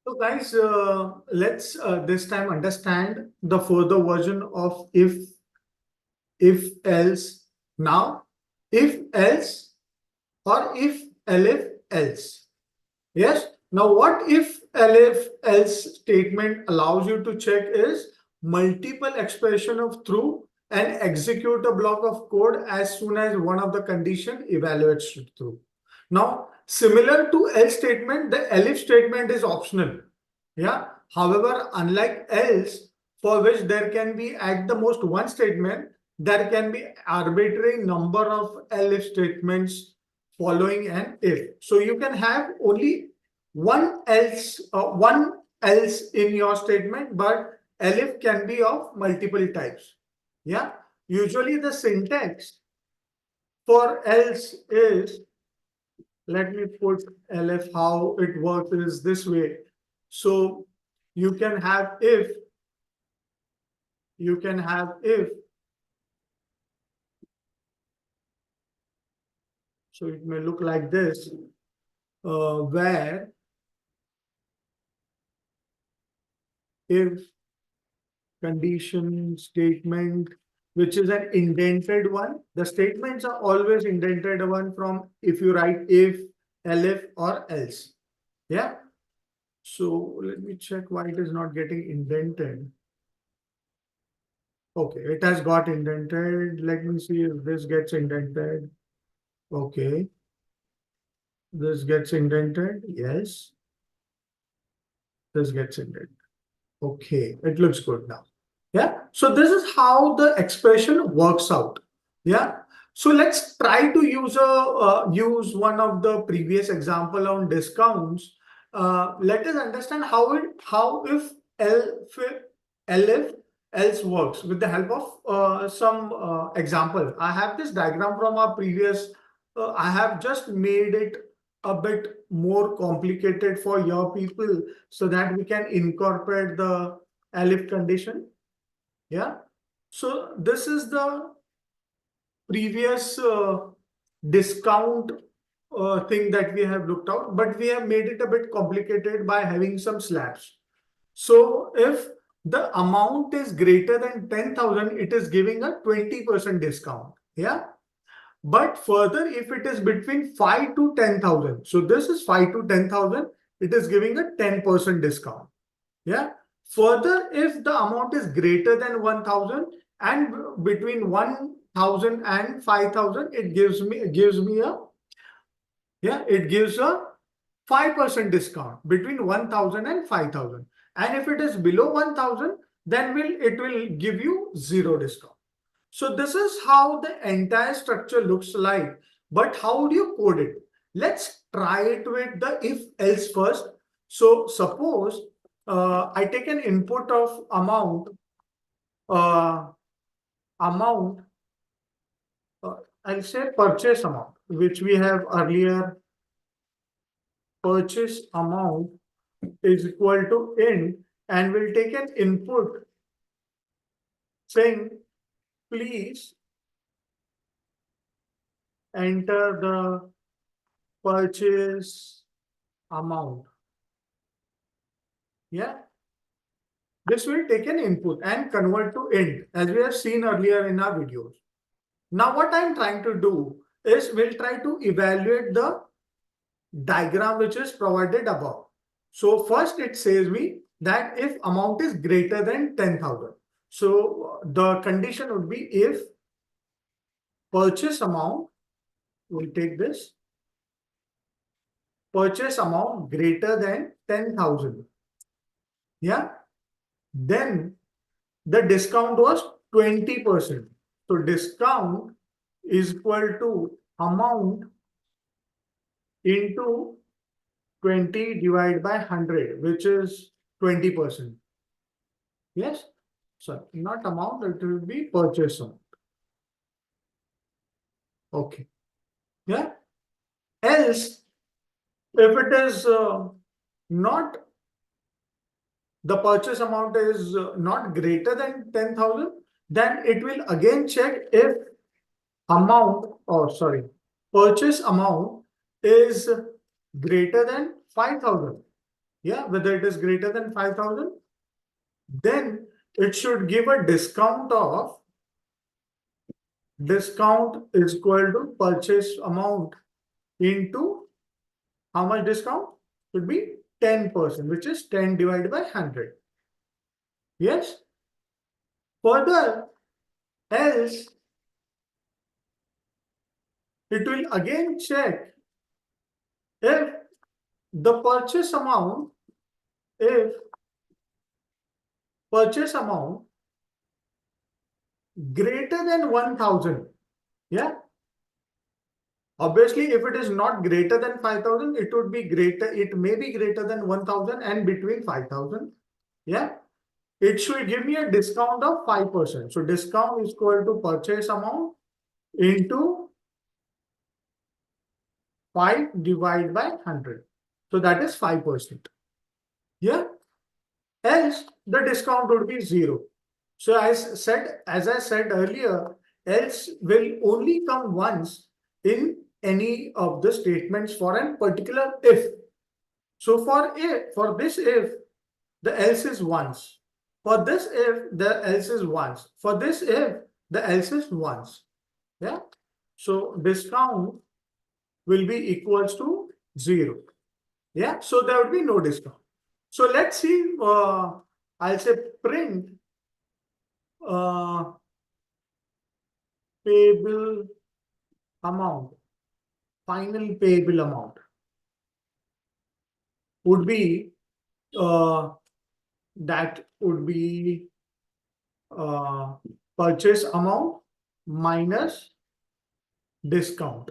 So guys, let's this time understand the further version of if else. Now, if else or if elif else. Yes. Now, what if elif else statement allows you to check is multiple expression of true and execute a block of code as soon as one of the condition evaluates to true. Now, similar to else statement, the elif statement is optional. Yeah. However, unlike else, for which there can be at the most one statement, there can be arbitrary number of elif statements following an if. So you can have only one else in your statement, but elif can be of multiple types. Yeah. Usually the syntax for else is, let me put elif, how it works is this way. So you can have if, so it may look like this, where if condition statement, which is an indented one. The statements are always indented one from if you write if, elif, or else. Yeah. So let me check why it is not getting indented. Okay, it has got indented. Let me see if this gets indented. Okay, this gets indented. Yes, this gets indented. Okay, it looks good now. Yeah. So this is how the expression works out. Yeah. So let's try to use one of the previous example on discounts. Let us understand how if elif else works with the help of some example. I have this diagram from our previous. I have just made it a bit more complicated for your people so that we can incorporate the elif condition. Yeah. So this is the previous discount thing that we have looked out, but we have made it a bit complicated by having some slabs. So if the amount is greater than 10,000, it is giving a 20% discount. Yeah. But further, if it is between 5 to 10,000, so this is 5 to 10,000, it is giving a 10% discount. Yeah. Further, if the amount is greater than 1,000 and between 1,000 and 5,000, it gives me a, yeah, it gives a 5% discount between 1,000 and 5,000. And if it is below 1,000, then it will give you zero discount. So this is how the entire structure looks like. But how do you code it? Let's try it with the if else first. So suppose I take an input of uh, amount, I'll say purchase amount, which we have earlier. Purchase amount is equal to int, and we'll take an input saying, please enter the purchase amount. Yeah. This will take an input and convert to int, as we have seen earlier in our videos. Now, what I'm trying to do is we'll try to evaluate the diagram which is provided above. So first it says me that if amount is greater than 10,000. So the condition would be if purchase amount, we'll take this, purchase amount greater than 10,000. Yeah. Then the discount was 20%. So discount is equal to amount into 20 divided by 100, which is 20%. Yes. So not amount, it will be purchase amount. Okay. Yeah. Else, if it is not, the purchase amount is not greater than 10,000, then it will again check if purchase amount is greater than 5,000. Yeah, whether it is greater than 5,000, then it should give a discount is equal to purchase amount into how much discount? Should be 10%, which is 10 divided by 100. Yes. Further, else it will again check if the if purchase amount greater than 1,000. Yeah. Obviously, if it is not greater than 5,000, it would be greater. It may be greater than 1,000 and between 5,000. Yeah. It should give me a discount of 5%. So discount is equal to purchase amount into 5 divided by 100. So that is 5%. Yeah. Else the discount would be 0. So as I said earlier, else will only come once in any of the statements for a particular if. So for this if, the else is once. For this if, the else is once. For this if, the else is once. Yeah. So discount will be equals to 0. Yeah. So there would be no discount. So let's see. I'll say print payable amount. Final payable amount would be that would be uh, purchase amount minus discount.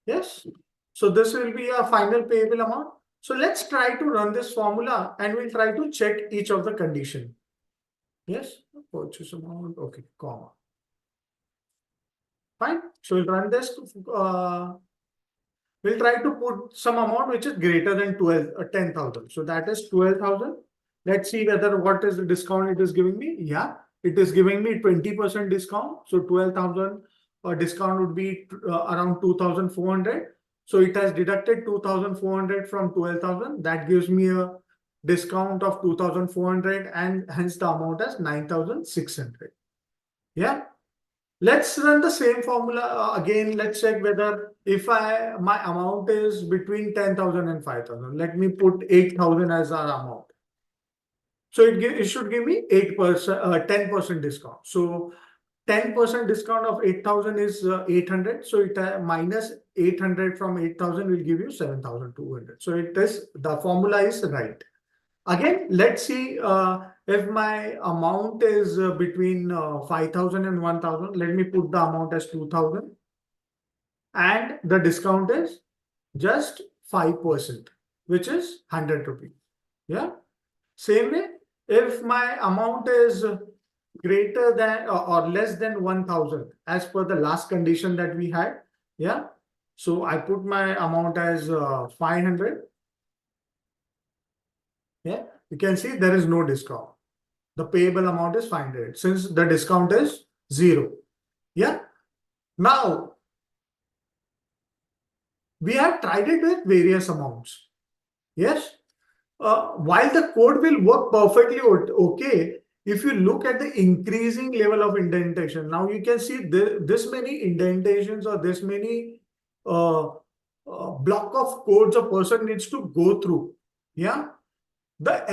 Yes. So this will be a final payable amount. So let's try to run this formula and we'll try to check each of the condition. Yes. Purchase amount. Okay. Comma. Fine. So we'll run this. We'll try to put some amount which is greater than 10,000. So that is 12,000. Let's see whether what is the discount it is giving me. Yeah, it is giving me 20% discount. So 12,000 discount would be around 2,400. So it has deducted 2,400 from 12,000. That gives me a discount of 2,400 and hence the amount as 9,600. Yeah. Let's run the same formula again. Let's check whether if my amount is between 10,000 and 5,000. Let me put 8,000 as our amount. So it should give me 8%, 10% discount. So 10% discount of 8,000 is 800. So it minus 800 from 8,000 will give you 7,200. So the formula is right. Again, let's see if my amount is between 5,000 and 1,000. Let me put the amount as 2,000. And the discount is just 5%, which is 100 rupees. Yeah. Same way, if my amount is greater than or less than 1,000, as per the last condition that we had. Yeah. So I put my amount as 500. Yeah. You can see there is no discount. The payable amount is 500 since the discount is 0. Yeah. Now, we have tried it with various amounts. Yes. While the code will work perfectly okay, if you look at the increasing level of indentation, now you can see this many indentations or this many block of codes a person needs to go through. Yeah. The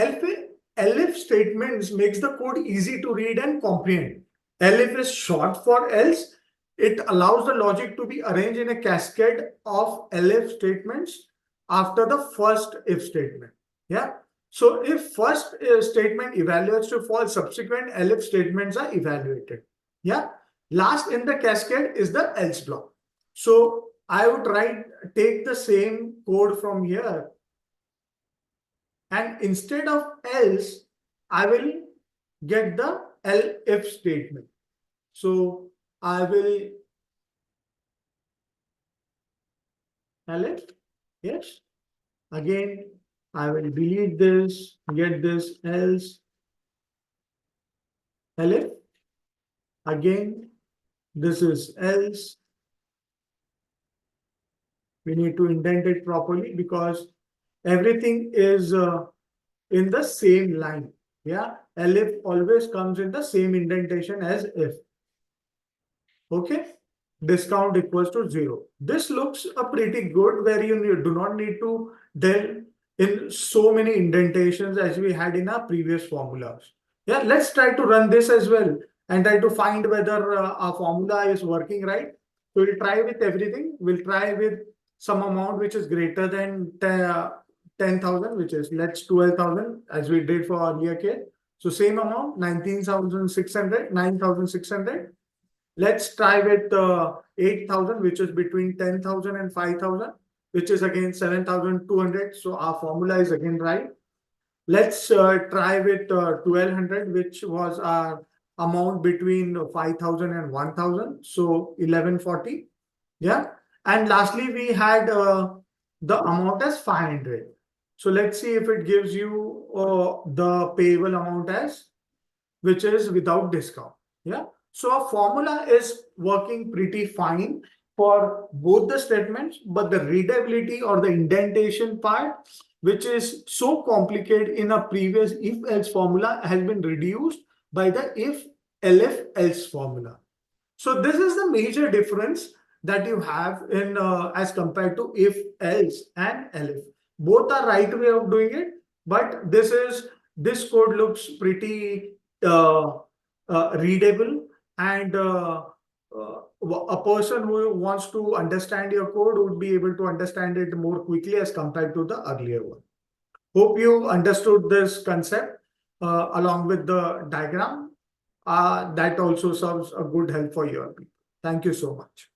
elif statements makes the code easy to read and comprehend. Elif is short for else. It allows the logic to be arranged in a cascade of elif statements after the first if statement. Yeah. So if first statement evaluates to false, subsequent elif statements are evaluated. Yeah. Last in the cascade is the else block. So I would take the same code from here. And instead of else, I will get the elif statement. So I will elif, yes. Again, I will delete this, get this else, elif. Again, this is else. We need to indent it properly because everything is in the same line. Yeah, elif always comes in the same indentation as if. Okay, discount equals to 0. This looks a pretty good where you do not need to delve in so many indentations as we had in our previous formulas. Yeah, let's try to run this as well and try to find whether our formula is working right. So we'll try with everything. We'll try with some amount which is greater than 10,000, which is let's 12,000 as we did for earlier case. So same amount, 19,600, 9,600. Let's try with 8,000, which is between 10,000 and 5,000, which is again 7,200. So our formula is again right. Let's try with 1,200, which was our amount between 5,000 and 1,000. So 1140. Yeah. And lastly, we had the amount as 500. So let's see if it gives you the payable amount as, which is without discount. Yeah. So our formula is working pretty fine for both the statements, but the readability or the indentation part, which is so complicated in a previous if else formula, has been reduced by the if elif else formula. So this is the major difference that you have in as compared to if else and elif. Both are right way of doing it, but this code looks pretty readable, and a person who wants to understand your code would be able to understand it more quickly as compared to the earlier one. Hope you understood this concept along with the diagram. That also serves a good help for your people. Thank you so much.